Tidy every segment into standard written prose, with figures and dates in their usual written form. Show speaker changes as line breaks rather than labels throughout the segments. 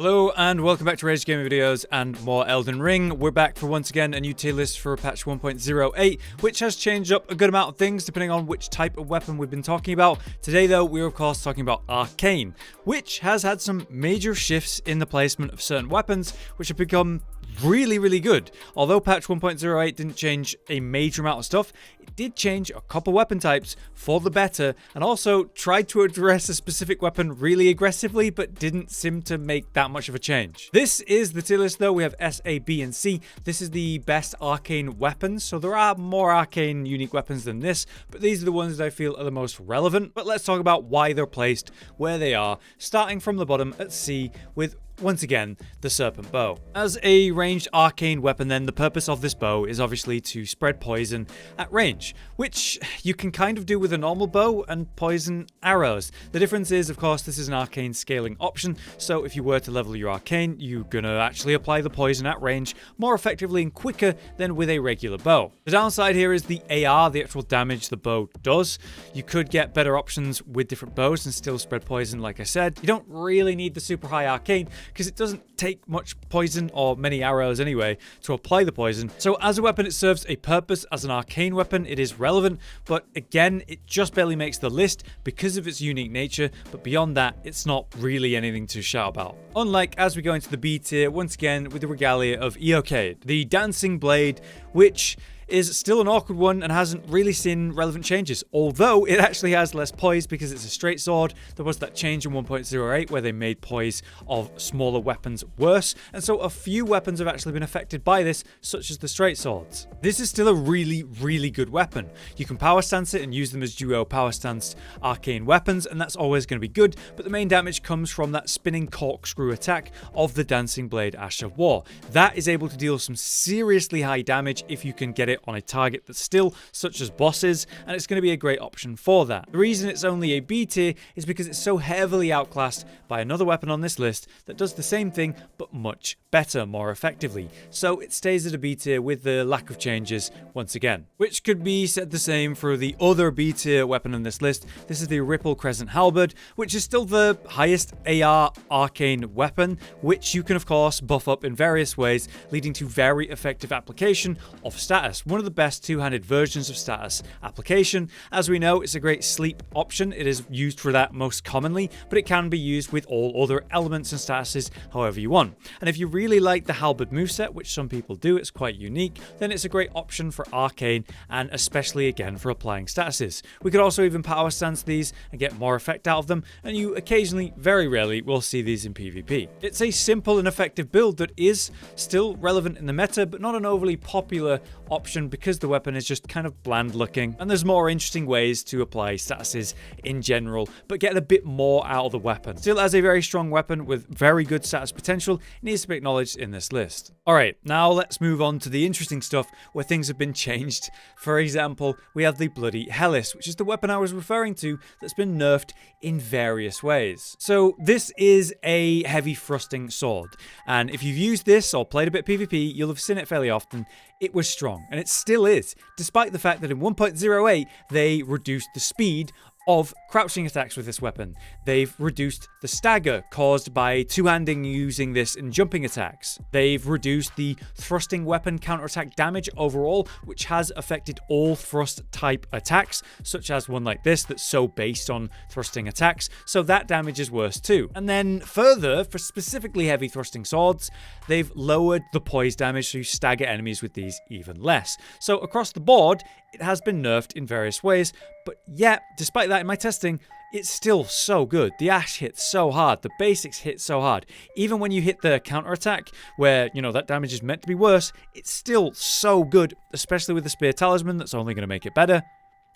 Hello and welcome back to RageGamingVideos and more Elden Ring. We're back for once again a new tier list for patch 1.08, which has changed up a good amount of things depending on which type of weapon we've been talking about. Today though, we're of course talking about Arcane, which has had some major shifts in the placement of certain weapons, which have become really good. Although patch 1.08 didn't change a major amount of stuff, it did change a couple weapon types for the better, and also tried to address a specific weapon really aggressively, but didn't seem to make that much of a change. This is the tier list though. We have S, A, B, and C. This is the best Arcane weapons, so there are more Arcane unique weapons than this, but these are the ones that I feel are the most relevant. But let's talk about why they're placed where they are, starting from the bottom at C with, once again, the Serpent Bow. As a ranged arcane weapon then, the purpose of this bow is obviously to spread poison at range, which you can kind of do with a normal bow and poison arrows. The difference is, of course, this is an arcane scaling option, so if you were to level your arcane, you're gonna actually apply the poison at range more effectively and quicker than with a regular bow. The downside here is the AR, the actual damage the bow does. You could get better options with different bows and still spread poison, like I said. You don't really need the super high arcane, because it doesn't take much poison or many arrows anyway to apply the poison. So as a weapon, it serves a purpose. As an arcane weapon, it is relevant, but again, it just barely makes the list because of its unique nature. But beyond that, it's not really anything to shout about. Unlike as we go into the B tier, once again with the regalia of Eocade, the dancing blade, which is still an awkward one and hasn't really seen relevant changes, although it actually has less poise because it's a straight sword. There was that change in 1.08 where they made poise of smaller weapons worse, and so a few weapons have actually been affected by this, such as the straight swords. This is still a really good weapon. You can power stance it and use them as duo power stanced arcane weapons, and that's always going to be good, but the main damage comes from that spinning corkscrew attack of the dancing blade Ash of War. That is able to deal some seriously high damage if you can get it on a target that's still, such as bosses, and it's going to be a great option for that. The reason it's only a B tier is because it's so heavily outclassed by another weapon on this list that does the same thing but much better, more effectively. So it stays at a B tier with the lack of changes once again, which could be said the same for the other B tier weapon on this list. This is the Ripple Crescent Halberd, which is still the highest AR arcane weapon, which you can of course buff up in various ways, leading to very effective application of status. One of the best two-handed versions of status application. As we know, it's a great sleep option. It is used for that most commonly, but it can be used with all other elements and statuses however you want. And if you really like the Halberd moveset, which some people do, it's quite unique, then it's a great option for Arcane, and especially again for applying statuses. We could also even power stance these and get more effect out of them, and you occasionally, very rarely, will see these in PvP. It's a simple and effective build that is still relevant in the meta, but not an overly popular option because the weapon is just kind of bland looking, and there's more interesting ways to apply statuses in general, but get a bit more out of the weapon. Still, as a very strong weapon with very good status potential, it needs to be acknowledged in this list. Alright, now let's move on to the interesting stuff where things have been changed. For example, we have the bloody Hellis, which is the weapon I was referring to that's been nerfed in various ways. So this is a heavy thrusting sword, and if you've used this or played a bit of PvP, you'll have seen it fairly often. It was strong, and it still is, despite the fact that in 1.08 they reduced the speed of crouching attacks with this weapon. They've reduced the stagger caused by two-handing using this in jumping attacks. They've reduced the thrusting weapon counterattack damage overall, which has affected all thrust type attacks, such as one like this that's so based on thrusting attacks, so that damage is worse too. And then further, for specifically heavy thrusting swords, they've lowered the poise damage, so you stagger enemies with these even less. So across the board, it has been nerfed in various ways, but yet, despite that in my testing, it's still so good. The Ash hits so hard, the basics hit so hard. Even when you hit the counterattack, where, you know, that damage is meant to be worse, it's still so good, especially with the Spear Talisman, that's only going to make it better.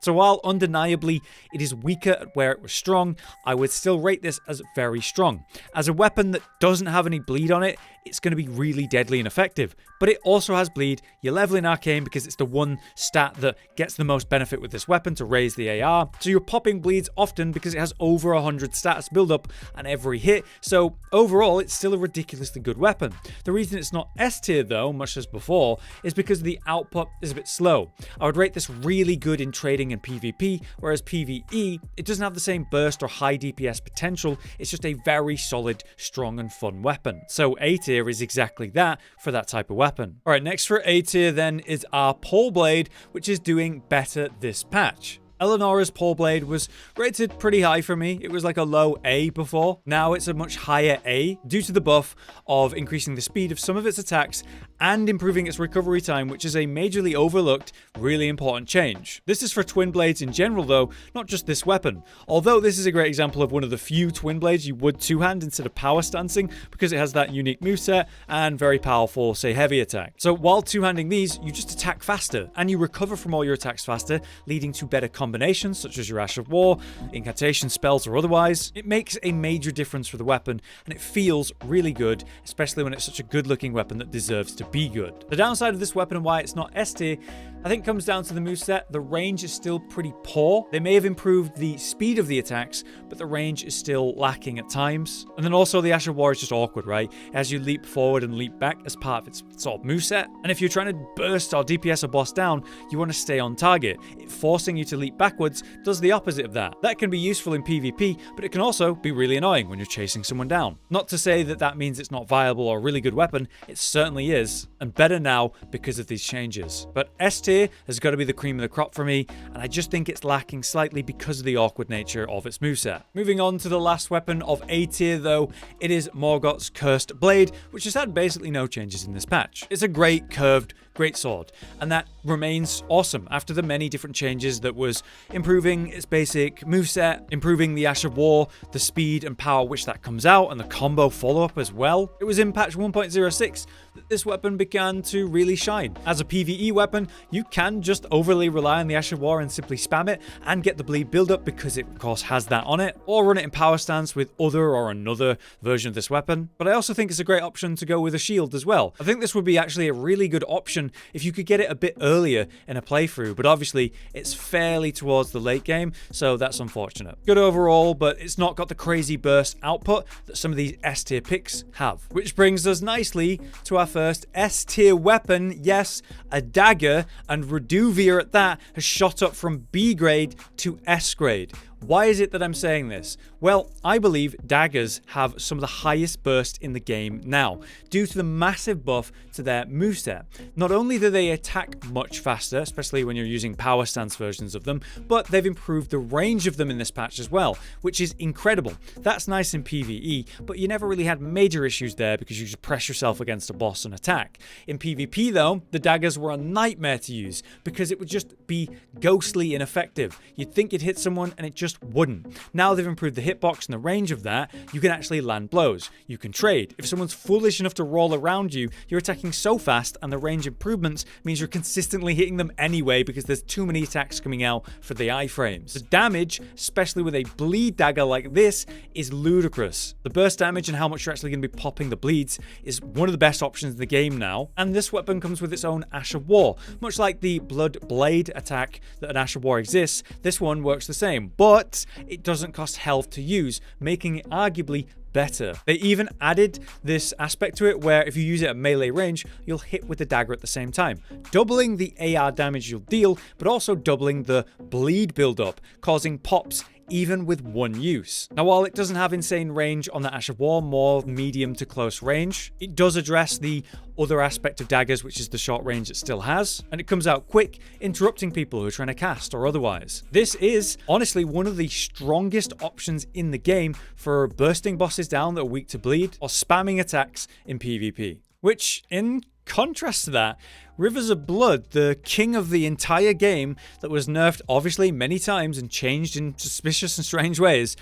So while undeniably it is weaker at where it was strong, I would still rate this as very strong. As a weapon that doesn't have any bleed on it, it's going to be really deadly and effective. But it also has bleed. You level in Arcane because it's the one stat that gets the most benefit with this weapon to raise the AR. So you're popping bleeds often because it has over 100 status build up on every hit. So overall, it's still a ridiculously good weapon. The reason it's not S tier though, much as before, is because the output is a bit slow. I would rate this really good in trading in PvP, whereas PvE, it doesn't have the same burst or high DPS potential, it's just a very solid, strong and fun weapon. So A tier is exactly that for that type of weapon. Alright, next for A tier then is our Pole Blade, which is doing better this patch. Eleonora's Pole Blade was rated pretty high for me. It was like a low A before. Now it's a much higher A due to the buff of increasing the speed of some of its attacks and improving its recovery time, which is a majorly overlooked, really important change. This is for twin blades in general though, not just this weapon. Although this is a great example of one of the few twin blades you would two-hand instead of power stancing because it has that unique moveset and very powerful, say, heavy attack. So while two-handing these, you just attack faster and you recover from all your attacks faster, leading to better combinations such as your Ash of War, incantation spells or otherwise. It makes a major difference for the weapon and it feels really good, especially when it's such a good looking weapon that deserves to be good. The downside of this weapon and why it's not S tier, I think comes down to the moveset. The range is still pretty poor. They may have improved the speed of the attacks, but the range is still lacking at times. And then also the Ash of War is just awkward, right? As you leap forward and leap back as part of its sort of moveset. And if you're trying to burst or DPS a boss down, you want to stay on target. Forcing you to leap backwards does the opposite of that. That can be useful in PvP, but it can also be really annoying when you're chasing someone down. Not to say that that means it's not viable or a really good weapon, it certainly is, and better now because of these changes. But S tier has got to be the cream of the crop for me, and I just think it's lacking slightly because of the awkward nature of its moveset. Moving on to the last weapon of A tier though, it is Morgott's Cursed Blade, which has had basically no changes in this patch. It's a great curved, great sword, and that remains awesome after the many different changes that was improving its basic moveset, improving the Ash of War, the speed and power which that comes out, and the combo follow-up as well. It was in patch 1.06 that this weapon began to really shine. As a PvE weapon, you can just overly rely on the Ash of War and simply spam it and get the bleed build-up because it of course has that on it, or run it in power stance with other or another version of this weapon. But I also think it's a great option to go with a shield as well. I think this would be actually a really good option if you could get it a bit earlier in a playthrough, but obviously it's fairly towards the late game, so that's unfortunate. Good overall, but it's not got the crazy burst output that some of these S tier picks have. Which brings us nicely to our first S tier weapon. Yes, a dagger, and Reduvia at that has shot up from B grade to S grade. Why is it that I'm saying this? Well, I believe daggers have some of the highest burst in the game now, due to the massive buff to their moveset. Not only do they attack much faster, especially when you're using power stance versions of them, but they've improved the range of them in this patch as well, which is incredible. That's nice in PvE, but you never really had major issues there because you just press yourself against a boss and attack. In PvP though, the daggers were a nightmare to use because it would just be ghostly ineffective. You'd think you'd hit someone and it just wouldn't. Now they've improved the hitbox and the range of that. You can actually land blows. You can trade. If someone's foolish enough to roll around you, you're attacking so fast, and the range improvements means you're consistently hitting them anyway because there's too many attacks coming out for the iframes. The damage, especially with a bleed dagger like this, is ludicrous. The burst damage and how much you're actually going to be popping the bleeds is one of the best options in the game now, and this weapon comes with its own Ash of War. Much like the Blood Blade attack that an Ash of War exists, this one works the same, but it doesn't cost health to use, making it arguably better. They even added this aspect to it where if you use it at melee range, you'll hit with the dagger at the same time, doubling the AR damage you'll deal, but also doubling the bleed build-up, causing pops even with one use. Now, while it doesn't have insane range on the Ash of War, more medium to close range, it does address the other aspect of daggers, which is the short range it still has, and it comes out quick, interrupting people who are trying to cast or otherwise. This is honestly one of the strongest options in the game for bursting bosses down that are weak to bleed or spamming attacks in PvP. Which, in contrast to that, Rivers of Blood, the king of the entire game that was nerfed obviously many times and changed in suspicious and strange ways,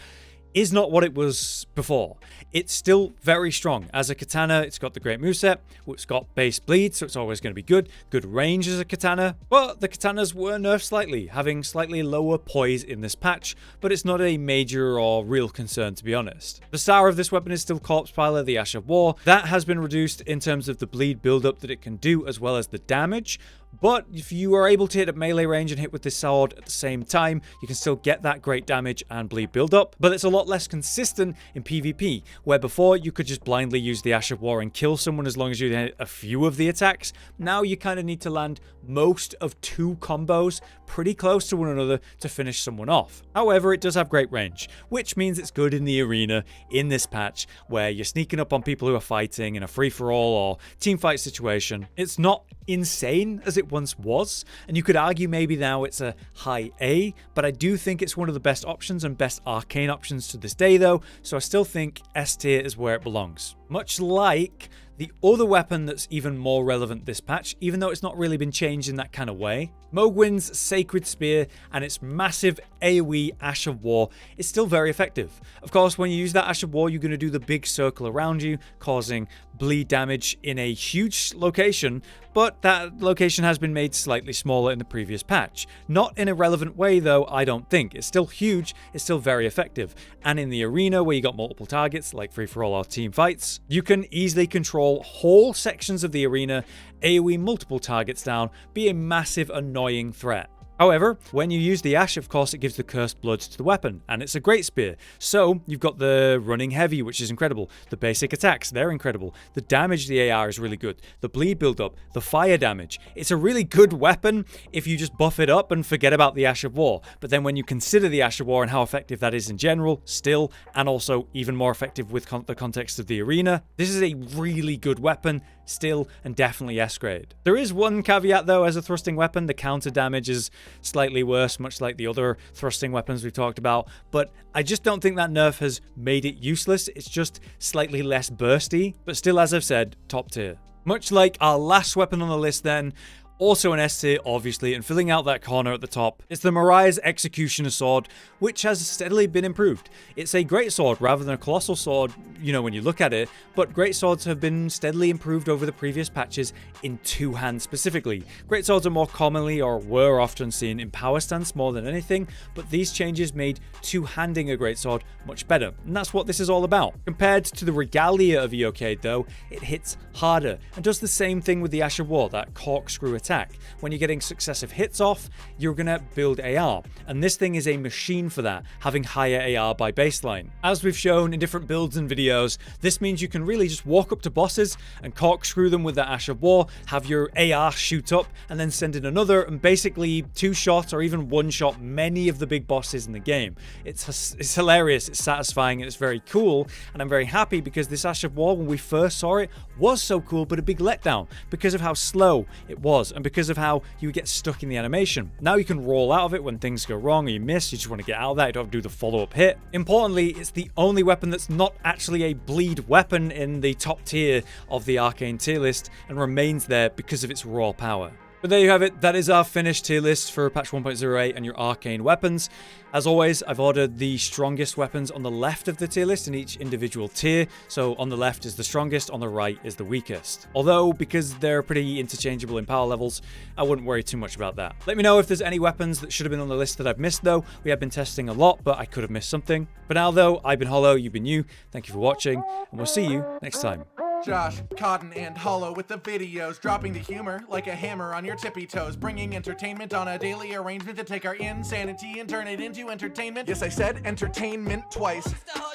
is not what it was before. It's still very strong. As a katana, it's got the great moveset, it's got base bleed, so it's always going to be good. Good range as a katana, but the katanas were nerfed slightly, having slightly lower poise in this patch, but it's not a major or real concern, to be honest. The star of this weapon is still Corpse Piler, the Ash of War. That has been reduced in terms of the bleed buildup that it can do, as well as the damage, But if you are able to hit at melee range and hit with this sword at the same time, you can still get that great damage and bleed build up. But it's a lot less consistent in PvP, where before you could just blindly use the Ash of War and kill someone as long as you hit a few of the attacks. Now you kind of need to land most of 2 combos pretty close to one another to finish someone off. However, it does have great range, which means it's good in the arena in this patch where you're sneaking up on people who are fighting in a free-for-all or team fight situation. It's not insane as it once was, and you could argue maybe now it's a high A, but I do think it's one of the best options and best arcane options to this day though, so I still think S tier is where it belongs. Much like the other weapon that's even more relevant this patch, even though it's not really been changed in that kind of way, Mowgwins' Sacred Spear and its massive AoE Ash of War is still very effective. Of course, when you use that Ash of War, you're going to do the big circle around you, causing bleed damage in a huge location, but that location has been made slightly smaller in the previous patch. Not in a relevant way though, I don't think. It's still huge, it's still very effective. And in the arena where you got multiple targets, like free-for-all or team fights, you can easily control whole sections of the arena, AoE multiple targets down, be a massive annoying threat. However, when you use the Ash, of course, it gives the Cursed Blood to the weapon, and it's a great spear. So, you've got the running heavy, which is incredible. The basic attacks, they're incredible. The damage the AR is really good. The bleed build-up, the fire damage. It's a really good weapon if you just buff it up and forget about the Ash of War. But then when you consider the Ash of War and how effective that is in general, still, and also even more effective with the context of the arena, this is a really good weapon, still, and definitely S-grade. There is one caveat though, as a thrusting weapon, the counter damage is slightly worse, much like the other thrusting weapons we've talked about, but I just don't think that nerf has made it useless. It's just slightly less bursty, but still, as I've said, top tier. Much like our last weapon on the list then, also an S tier, obviously, and filling out that corner at the top, it's the Marais Executioner Sword, which has steadily been improved. It's a great sword rather than a colossal sword, you know, when you look at it, but great swords have been steadily improved over the previous patches in two hands specifically. Great swords are more commonly, or were often seen in power stance more than anything, but these changes made two-handing a great sword much better, and that's what this is all about. Compared to the Regalia of Eocade though, it hits harder, and does the same thing with the Ash of War, that corkscrew attack. When you're getting successive hits off, you're gonna build AR, and this thing is a machine for that, having higher AR by baseline. As we've shown in different builds and videos, this means you can really just walk up to bosses and corkscrew them with the Ash of War, have your AR shoot up, and then send in another, and basically two-shot or even one-shot many of the big bosses in the game. It's hilarious, it's satisfying, and it's very cool, and I'm very happy because this Ash of War, when we first saw it, was so cool, but a big letdown because of how slow it was, and because of how you would get stuck in the animation. Now you can roll out of it when things go wrong or you miss, you just want to get out of that, you don't have to do the follow-up hit. Importantly, it's the only weapon that's not actually a bleed weapon in the top tier of the Arcane tier list, and remains there because of its raw power. But there you have it, that is our finished tier list for patch 1.08 and your Arcane weapons. As always, I've ordered the strongest weapons on the left of the tier list in each individual tier, so on the left is the strongest, on the right is the weakest. Although, because they're pretty interchangeable in power levels, I wouldn't worry too much about that. Let me know if there's any weapons that should have been on the list that I've missed though. We have been testing a lot, but I could have missed something. For now though, I've been Hollow, you've been you, thank you for watching, and we'll see you next time.
Josh, Cotton, and Hollow with the videos, dropping the humor like a hammer on your tippy toes, bringing entertainment on a daily arrangement to take our insanity and turn it into entertainment. Yes, I said entertainment twice,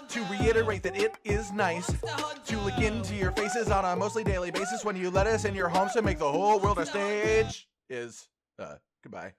to reiterate that it is nice to look into your faces on a mostly daily basis when you let us in your homes to make the whole world a stage. Goodbye.